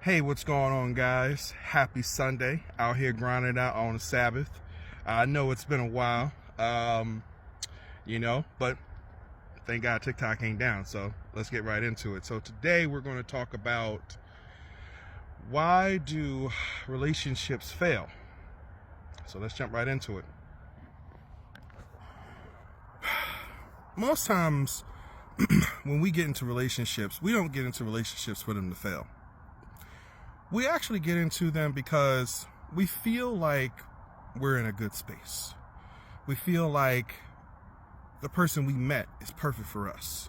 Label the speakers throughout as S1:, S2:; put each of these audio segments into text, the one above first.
S1: Hey, what's going on, guys? Happy Sunday. Out here grinding out on the Sabbath. I know it's been a while, but thank God TikTok ain't down, so let's get right into it. So today we're going to talk about why do relationships fail? So let's jump right into it. Most times when we get into relationships, we don't get into relationships for them to fail. We actually get into them because we feel like we're in a good space. We feel like the person we met is perfect for us.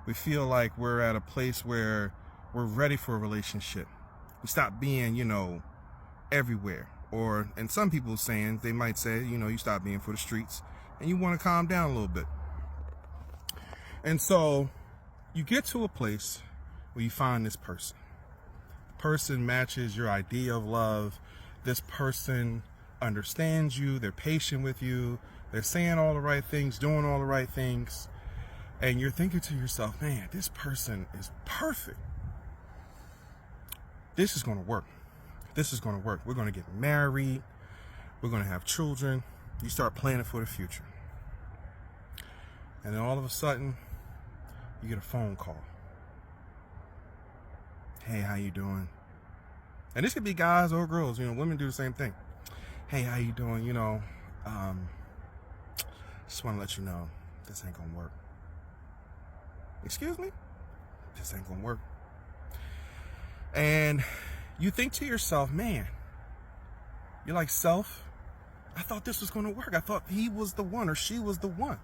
S1: We feel like we're at a place where we're ready for a relationship. We stop being, everywhere. Or, in some people's saying, they might say, you stop being for the streets and you want to calm down a little bit. And so you get to a place where you find this person. Person matches your idea of love. This person understands you. They're patient with you. They're saying all the right things, doing all the right things. And you're thinking to yourself, man, this person is perfect. This is going to work. This is going to work. We're going to get married. We're going to have children. You start planning for the future. And then all of a sudden, you get a phone call. Hey, how you doing? And this could be guys or girls, women do the same thing. Hey, how you doing? Just want to let you know, this ain't gonna work. Excuse me? This ain't gonna work. And you think to yourself, man, you're like, self, I thought this was gonna work. I thought he was the one or she was the one.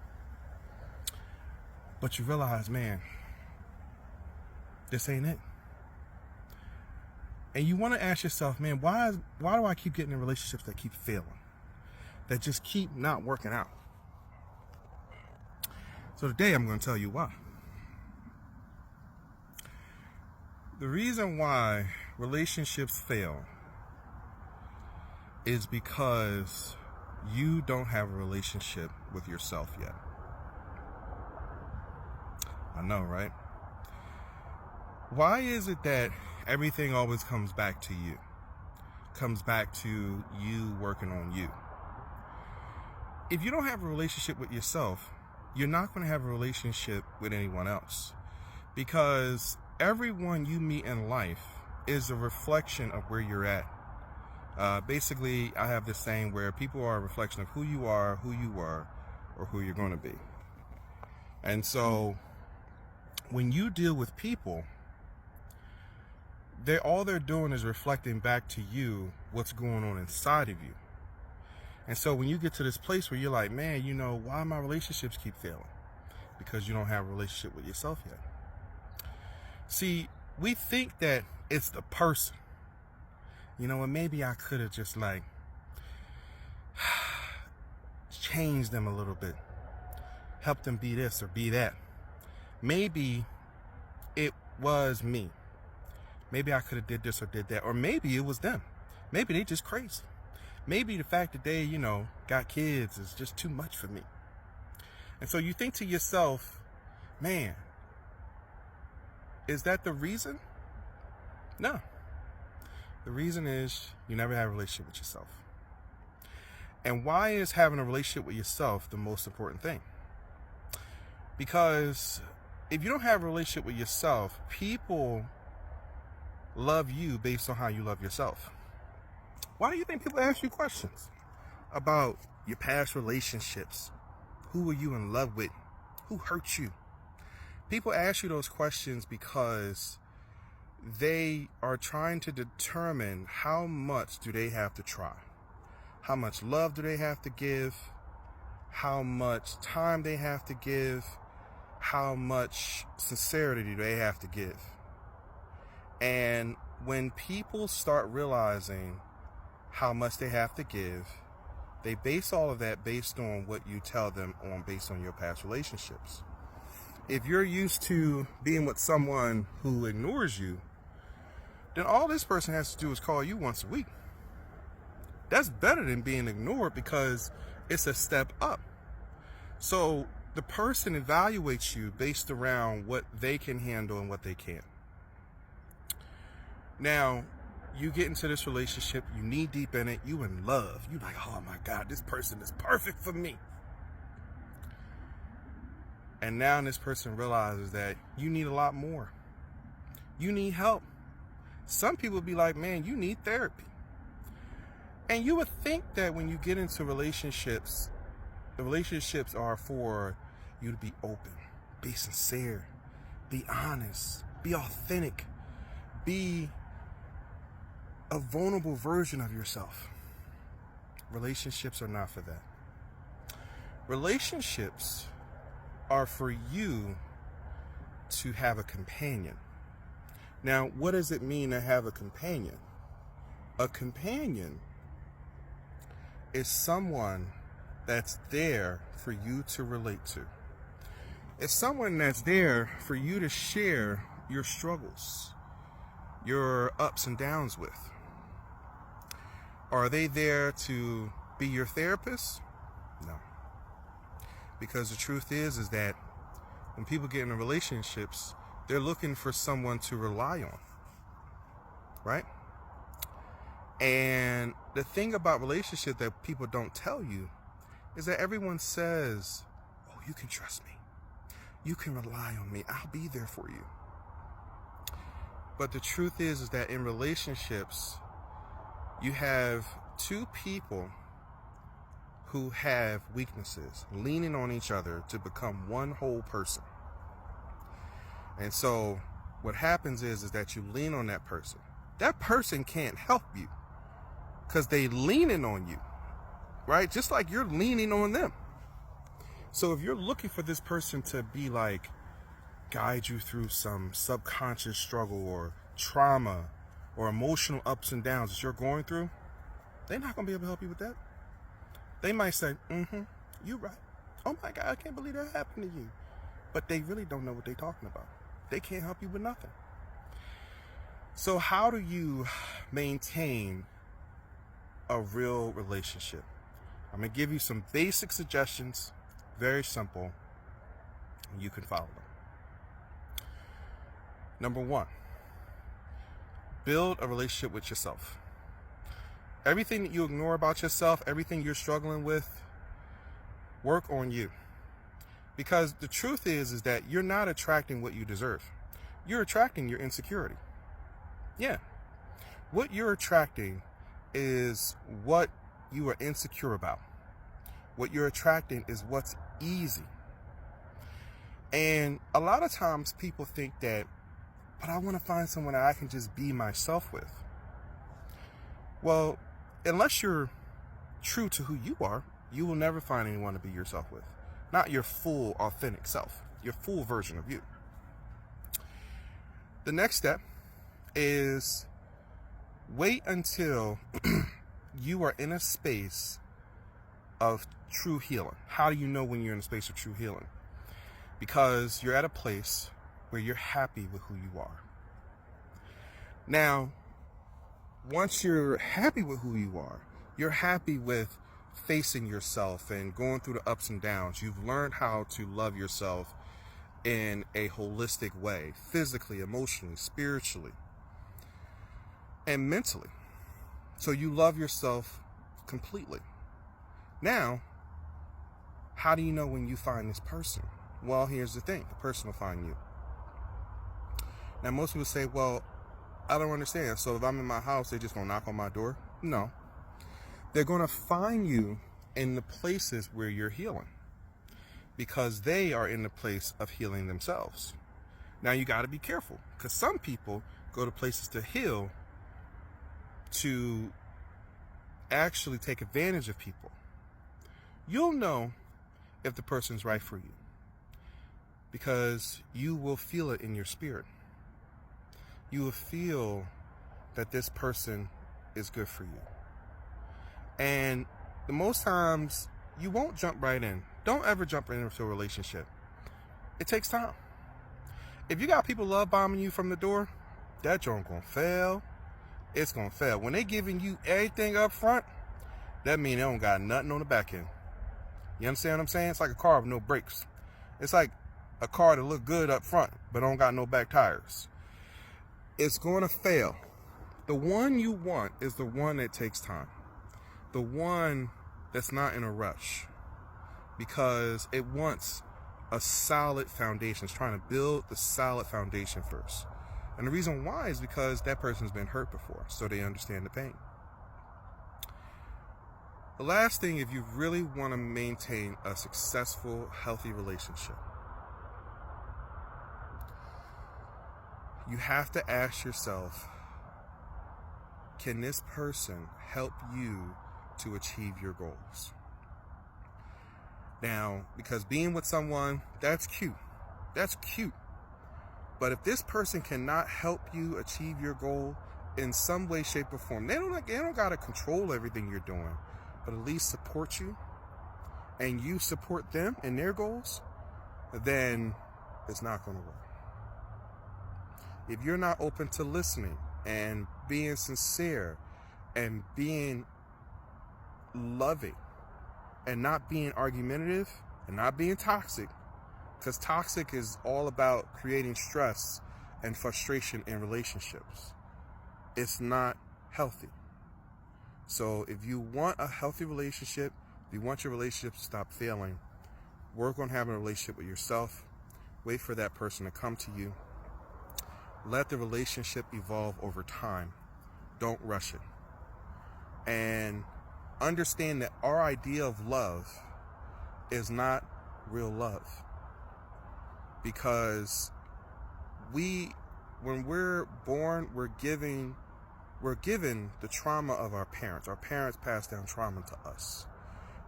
S1: But you realize, man, this ain't it. And you want to ask yourself, man, why do I keep getting in relationships that keep failing? That just keep not working out? So today I'm going to tell you why. The reason why relationships fail is because you don't have a relationship with yourself yet. I know, right? Why is it that everything always comes back to you? Comes back to you working on you. If you don't have a relationship with yourself, you're not going to have a relationship with anyone else. Because everyone you meet in life is a reflection of where you're at. Basically, I have this saying where people are a reflection of who you are, who you were, or who you're going to be. And so when you deal with people, all they're doing is reflecting back to you what's going on inside of you. And so when you get to this place where you're like, man, why my relationships keep failing? Because you don't have a relationship with yourself yet. See, we think that it's the person. And maybe I could have just changed them a little bit. Helped them be this or be that. Maybe it was me. Maybe I could have did this or did that. Or maybe it was them. Maybe they just crazy. Maybe the fact that they, got kids is just too much for me. And so you think to yourself, man, is that the reason? No. The reason is you never have a relationship with yourself. And why is having a relationship with yourself the most important thing? Because if you don't have a relationship with yourself, people love you based on how you love yourself. Why do you think people ask you questions about your past relationships? Who were you in love with? Who hurt you? People ask you those questions because they are trying to determine how much do they have to try. How much love do they have to give? How much time they have to give? How much sincerity do they have to give? And when people start realizing how much they have to give, they base all of that based on what you tell them based on your past relationships. If you're used to being with someone who ignores you, then all this person has to do is call you once a week. That's better than being ignored because it's a step up. So the person evaluates you based around what they can handle and what they can't. Now, you get into this relationship, you knee deep in it, you in love. You like, oh my God, this person is perfect for me. And now this person realizes that you need a lot more. You need help. Some people be like, man, you need therapy. And you would think that when you get into relationships, the relationships are for you to be open, be sincere, be honest, be authentic, be a vulnerable version of yourself. Relationships are not for that. Relationships are for you to have a companion. Now, what does it mean to have a companion? A companion is someone that's there for you to relate to. It's someone that's there for you to share your struggles, your ups and downs with. Are they there to be your therapist? No. Because the truth is that when people get into relationships, they're looking for someone to rely on, right? And the thing about relationship that people don't tell you is that everyone says, oh, you can trust me. You can rely on me. I'll be there for you. But the truth is that in relationships, you have two people who have weaknesses, leaning on each other to become one whole person. And so what happens is that you lean on that person. That person can't help you because they leaning on you, right? Just like you're leaning on them. So if you're looking for this person to be like, guide you through some subconscious struggle or trauma or emotional ups and downs that you're going through, they're not going to be able to help you with that. They might say, you're right. Oh my God, I can't believe that happened to you. But they really don't know what they're talking about. They can't help you with nothing. So how do you maintain a real relationship? I'm going to give you some basic suggestions, very simple, and you can follow them. Number one, build a relationship with yourself. Everything that you ignore about yourself, everything you're struggling with, work on you. Because the truth is that you're not attracting what you deserve. You're attracting your insecurity. Yeah. What you're attracting is what you are insecure about. What you're attracting is what's easy. And a lot of times people think that, but I want to find someone that I can just be myself with. Well, unless you're true to who you are, you will never find anyone to be yourself with. Not your full, authentic self, your full version of you. The next step is wait until you are in a space of true healing. How do you know when you're in a space of true healing? Because you're at a place where you're happy with who you are. Now, once you're happy with who you are, you're happy with facing yourself and going through the ups and downs. You've learned how to love yourself in a holistic way, physically, emotionally, spiritually, and mentally. So you love yourself completely. Now, how do you know when you find this person? Well, here's the thing. The person will find you. Now, most people say, well, I don't understand. So if I'm in my house, they're just going to knock on my door? No. They're going to find you in the places where you're healing because they are in the place of healing themselves. Now, you got to be careful because some people go to places to heal to actually take advantage of people. You'll know if the person's right for you because you will feel it in your spirit. You will feel that this person is good for you. And the most times, you won't jump right in. Don't ever jump into a relationship. It takes time. If you got people love bombing you from the door, that joint gonna fail. It's gonna fail. When they giving you everything up front, that mean they don't got nothing on the back end. You understand what I'm saying? It's like a car with no brakes. It's like a car that look good up front, but don't got no back tires. It's going to fail. The one you want is the one that takes time. The one that's not in a rush, because it wants a solid foundation. It's trying to build the solid foundation first. And the reason why is because that person's been hurt before, so they understand the pain. The last thing, if you really want to maintain a successful, healthy relationship, you have to ask yourself, can this person help you to achieve your goals? Now, because being with someone, that's cute. That's cute. But if this person cannot help you achieve your goal in some way, shape, or form, they don't got to control everything you're doing, but at least support you, and you support them in their goals, then it's not going to work. If you're not open to listening and being sincere and being loving and not being argumentative and not being toxic, because toxic is all about creating stress and frustration in relationships. It's not healthy. So if you want a healthy relationship, if you want your relationship to stop failing, work on having a relationship with yourself. Wait for that person to come to you. Let the relationship evolve over time. Don't rush it. And understand that our idea of love is not real love. Because when we're born, we're given the trauma of our parents. Our parents passed down trauma to us.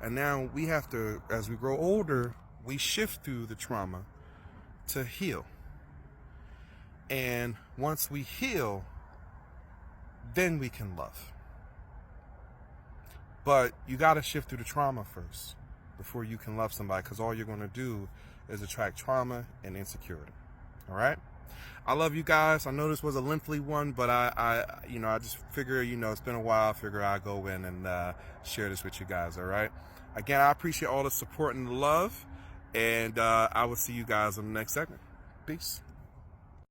S1: And now we have to, as we grow older, we shift through the trauma to heal. And once we heal, then we can love. But you got to shift through the trauma first before you can love somebody, because all you're going to do is attract trauma and insecurity. All right? I love you guys. I know this was a lengthy one, but I just figure, it's been a while. I figure I'll go in and share this with you guys. All right? Again, I appreciate all the support and the love, and I will see you guys on the next segment. Peace.